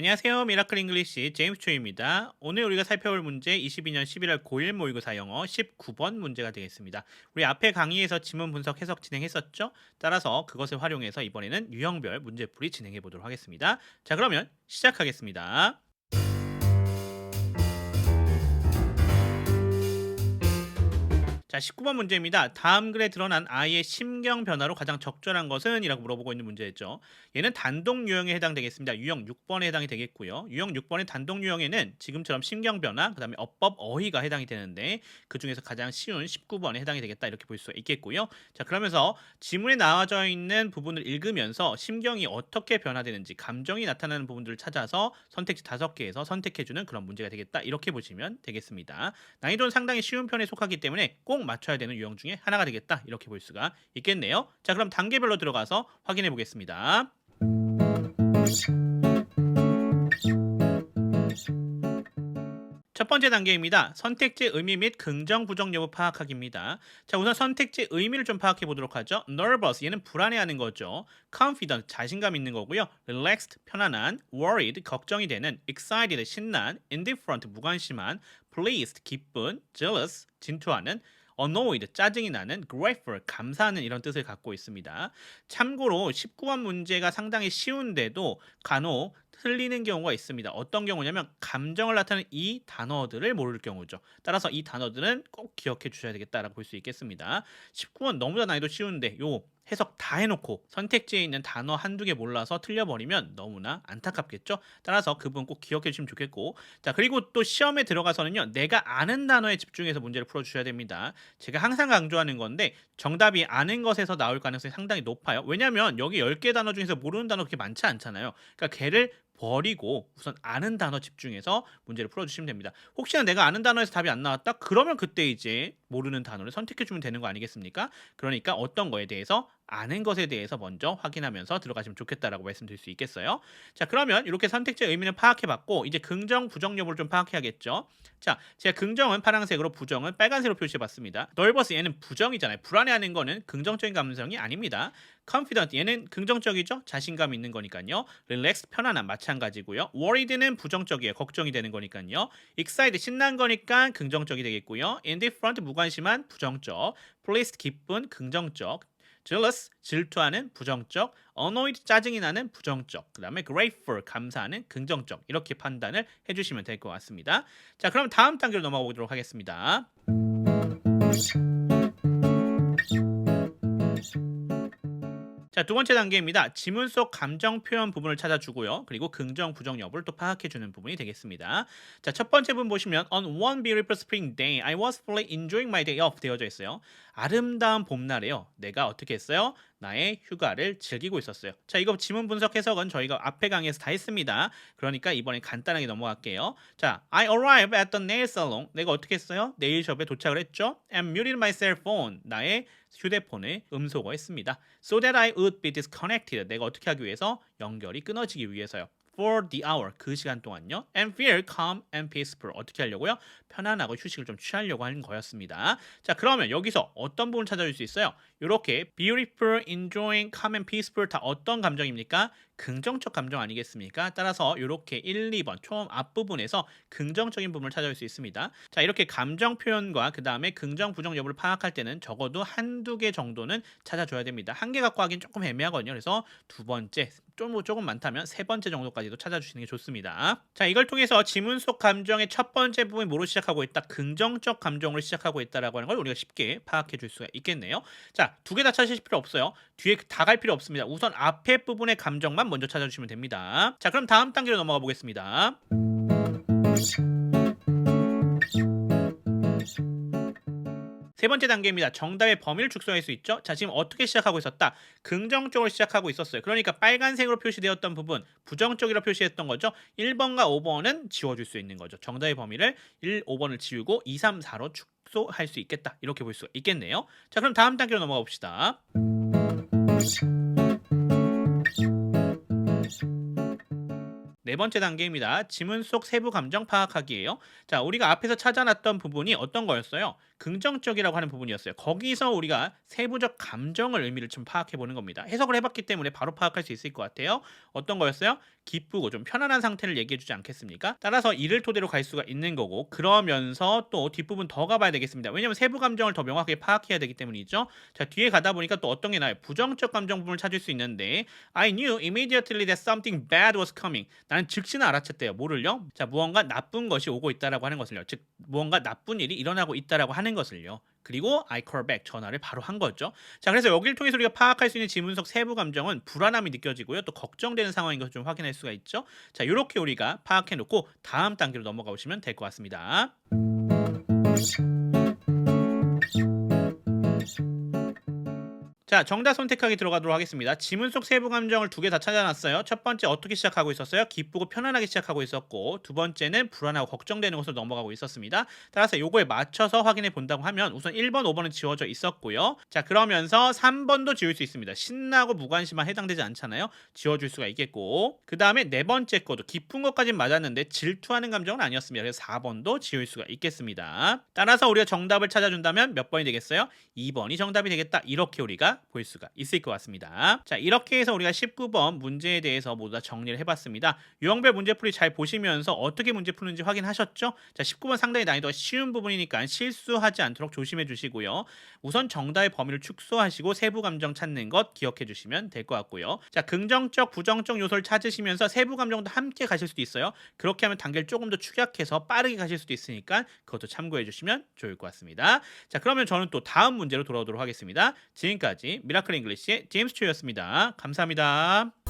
안녕하세요. 미라클 잉글리시 제임스 초입니다. 오늘 우리가 살펴볼 문제 22년 11월 고1 모의고사 영어 19번 문제가 되겠습니다. 우리 앞에 강의에서 지문 분석 해석 진행했었죠? 따라서 그것을 활용해서 이번에는 유형별 문제풀이 진행해 보도록 하겠습니다. 자, 그러면 시작하겠습니다. 자, 19번 문제입니다. 다음 글에 드러난 아이의 심경 변화로 가장 적절한 것은? 이라고 물어보고 있는 문제였죠. 얘는 단독 유형에 해당되겠습니다. 유형 6번에 해당이 되겠고요. 유형 6번의 단독 유형에는 지금처럼 심경 변화, 그 다음에 어법, 어휘가 해당이 되는데 그 중에서 가장 쉬운 19번에 해당이 되겠다 이렇게 볼 수가 있겠고요. 자, 그러면서 지문에 나와져 있는 부분을 읽으면서 심경이 어떻게 변화되는지, 감정이 나타나는 부분들을 찾아서 선택지 5개에서 선택해주는 그런 문제가 되겠다 이렇게 보시면 되겠습니다. 난이도는 상당히 쉬운 편에 속하기 때문에 꼭 맞춰야 되는 유형 중에 하나가 되겠다 이렇게 볼 수가 있겠네요. 자, 그럼 단계별로 들어가서 확인해 보겠습니다. 첫 번째 단계입니다. 선택지의 의미 및 긍정, 부정 여부 파악하기입니다. 자, 우선 선택지의 의미를 좀 파악해 보도록 하죠. nervous, 얘는 불안해하는 거죠. confident, 자신감 있는 거고요. relaxed, 편안한. worried, 걱정이 되는. excited, 신난. indifferent, 무관심한. pleased, 기쁜. jealous, 질투하는. annoyed, 짜증이 나는. grateful, 감사하는 이런 뜻을 갖고 있습니다. 참고로 19번 문제가 상당히 쉬운데도 간혹 틀리는 경우가 있습니다. 어떤 경우냐면 감정을 나타내는 이 단어들을 모를 경우죠. 따라서 이 단어들은 꼭 기억해 주셔야 되겠다라고 볼 수 있겠습니다. 19번 너무나 난이도 쉬운데 요 해석 다 해놓고 선택지에 있는 단어 한두 개 몰라서 틀려버리면 너무나 안타깝겠죠. 따라서 그 부분 꼭 기억해 주시면 좋겠고, 자, 그리고 또 시험에 들어가서는요, 내가 아는 단어에 집중해서 문제를 풀어주셔야 됩니다. 제가 항상 강조하는 건데 정답이 아는 것에서 나올 가능성이 상당히 높아요. 왜냐하면 여기 10개 단어 중에서 모르는 단어 그렇게 많지 않잖아요. 그러니까 걔를 버리고 우선 아는 단어 집중해서 문제를 풀어주시면 됩니다. 혹시나 내가 아는 단어에서 답이 안 나왔다? 그러면 그때 이제 모르는 단어를 선택해주면 되는 거 아니겠습니까? 그러니까 어떤 거에 대해서 아는 것에 대해서 먼저 확인하면서 들어가시면 좋겠다라고 말씀드릴 수 있겠어요. 자, 그러면 이렇게 선택지의 의미는 파악해봤고 이제 긍정, 부정 여부를 좀 파악해야겠죠. 자, 제가 긍정은 파란색으로 부정은 빨간색으로 표시해봤습니다. 널버스, 얘는 부정이잖아요. 불안해하는 거는 긍정적인 감성이 아닙니다. confident, 얘는 긍정적이죠. 자신감 있는 거니까요. relaxed, 편안한, 마찬가지고요. worried는 부정적이에요. 걱정이 되는 거니까요. excited, 신난 거니까 긍정적이 되겠고요. indifferent, 무관심한, 부정적. pleased, 기쁜, 긍정적. jealous, 질투하는, 부정적. annoyed, 짜증이 나는, 부정적. 그 다음에 grateful, 감사하는, 긍정적. 이렇게 판단을 해주시면 될 것 같습니다. 자, 그럼 다음 단계로 넘어가 보도록 하겠습니다. 자, 두 번째 단계입니다. 지문 속 감정 표현 부분을 찾아주고요. 그리고 긍정, 부정 여부를 또 파악해주는 부분이 되겠습니다. 자, 첫 번째 부분 보시면 On one beautiful spring day, I was fully enjoying my day off 되어져 있어요. 아름다운 봄날에요. 내가 어떻게 했어요? 나의 휴가를 즐기고 있었어요. 자, 이거 지문 분석 해석은 저희가 앞에 강의에서 다 했습니다. 그러니까 이번엔 간단하게 넘어갈게요. 자, I arrived at the nail salon. 내가 어떻게 했어요? 네일숍에 도착을 했죠. And muted my cell phone. 나의 휴대폰을 음소거했습니다. So that I would be disconnected. 내가 어떻게 하기 위해서? 연결이 끊어지기 위해서요. For the hour, 그 시간 동안요. And feel calm and peaceful. 어떻게 하려고요? 편안하고 휴식을 좀 취하려고 하는 거였습니다. 자, 그러면 여기서 어떤 부분 찾아줄 수 있어요? 이렇게 beautiful, enjoying, calm and peaceful 다 어떤 감정입니까? 긍정적 감정 아니겠습니까? 따라서 이렇게 1, 2번 처음 앞부분에서 긍정적인 부분을 찾아올 수 있습니다. 자, 이렇게 감정 표현과 그 다음에 긍정, 부정 여부를 파악할 때는 적어도 한두 개 정도는 찾아줘야 됩니다. 한 개 갖고 하긴 조금 애매하거든요. 그래서 두 번째, 조금 많다면 세 번째 정도까지도 찾아주시는 게 좋습니다. 자, 이걸 통해서 지문 속 감정의 첫 번째 부분이 뭐로 시작하고 있다? 긍정적 감정으로 시작하고 있다라고 하는 걸 우리가 쉽게 파악해 줄 수가 있겠네요. 자, 두 개 다 찾으실 필요 없어요. 뒤에 다 갈 필요 없습니다. 우선 앞에 부분의 감정만 먼저 찾아주시면 됩니다. 자, 그럼 다음 단계로 넘어가 보겠습니다. 세 번째 단계입니다. 정답의 범위를 축소할 수 있죠. 자, 지금 어떻게 시작하고 있었다? 긍정적으로 시작하고 있었어요. 그러니까 빨간색으로 표시되었던 부분, 부정적이라고 표시했던 거죠. 1번과 5번은 지워줄 수 있는 거죠. 정답의 범위를 1, 5번을 지우고 2, 3, 4로 축소할 수 있겠다. 이렇게 볼 수가 있겠네요. 자, 그럼 다음 단계로 넘어가 봅시다. 네 번째 단계입니다. 지문 속 세부 감정 파악하기예요. 자, 우리가 앞에서 찾아놨던 부분이 어떤 거였어요? 긍정적이라고 하는 부분이었어요. 거기서 우리가 세부적 감정을 의미를 좀 파악해 보는 겁니다. 해석을 해봤기 때문에 바로 파악할 수 있을 것 같아요. 어떤 거였어요? 기쁘고 좀 편안한 상태를 얘기해 주지 않겠습니까? 따라서 이를 토대로 갈 수가 있는 거고 그러면서 또 뒷부분 더 가봐야 되겠습니다. 왜냐면 세부 감정을 더 명확하게 파악해야 되기 때문이죠. 자, 뒤에 가다 보니까 또 어떤 게 나와요? 부정적 감정 부분을 찾을 수 있는데 I knew immediately that something bad was coming. 나는 즉시나 알아챘대요. 뭐를요? 자, 무언가 나쁜 것이 오고 있다라고 하는 것을요. 즉 무언가 나쁜 일이 일어나고 있다라고 하는 것을요. 그리고 I call back 전화를 바로 한 거죠. 자, 그래서 여기를 통해서 우리가 파악할 수 있는 지문석 세부 감정은 불안함이 느껴지고요. 또 걱정되는 상황인 것을 좀 확인할 수가 있죠. 자, 이렇게 우리가 파악해 놓고 다음 단계로 넘어가 보시면 될 것 같습니다. 자, 정답 선택하기 들어가도록 하겠습니다. 지문 속 세부 감정을 두 개 다 찾아놨어요. 첫 번째 어떻게 시작하고 있었어요? 기쁘고 편안하게 시작하고 있었고 두 번째는 불안하고 걱정되는 것으로 넘어가고 있었습니다. 따라서 요거에 맞춰서 확인해 본다고 하면 우선 1번, 5번은 지워져 있었고요. 자, 그러면서 3번도 지울 수 있습니다. 신나고 무관심한 해당되지 않잖아요. 지워줄 수가 있겠고 그 다음에 네 번째 것도 기쁜 것까진 맞았는데 질투하는 감정은 아니었습니다. 그래서 4번도 지울 수가 있겠습니다. 따라서 우리가 정답을 찾아준다면 몇 번이 되겠어요? 2번이 정답이 되겠다. 이렇게 우리가 볼 수가 있을 것 같습니다. 자, 이렇게 해서 우리가 19번 문제에 대해서 모두 다 정리를 해봤습니다. 유형별 문제풀이 잘 보시면서 어떻게 문제 푸는지 확인하셨죠? 자, 19번 상당히 난이도가 쉬운 부분이니까 실수하지 않도록 조심해 주시고요. 우선 정답의 범위를 축소하시고 세부 감정 찾는 것 기억해 주시면 될 것 같고요. 자, 긍정적, 부정적 요소를 찾으시면서 세부 감정도 함께 가실 수도 있어요. 그렇게 하면 단계를 조금 더 축약해서 빠르게 가실 수도 있으니까 그것도 참고해 주시면 좋을 것 같습니다. 자, 그러면 저는 또 다음 문제로 돌아오도록 하겠습니다. 지금까지 미라클 잉글리시의 제임스 초였습니다. 감사합니다.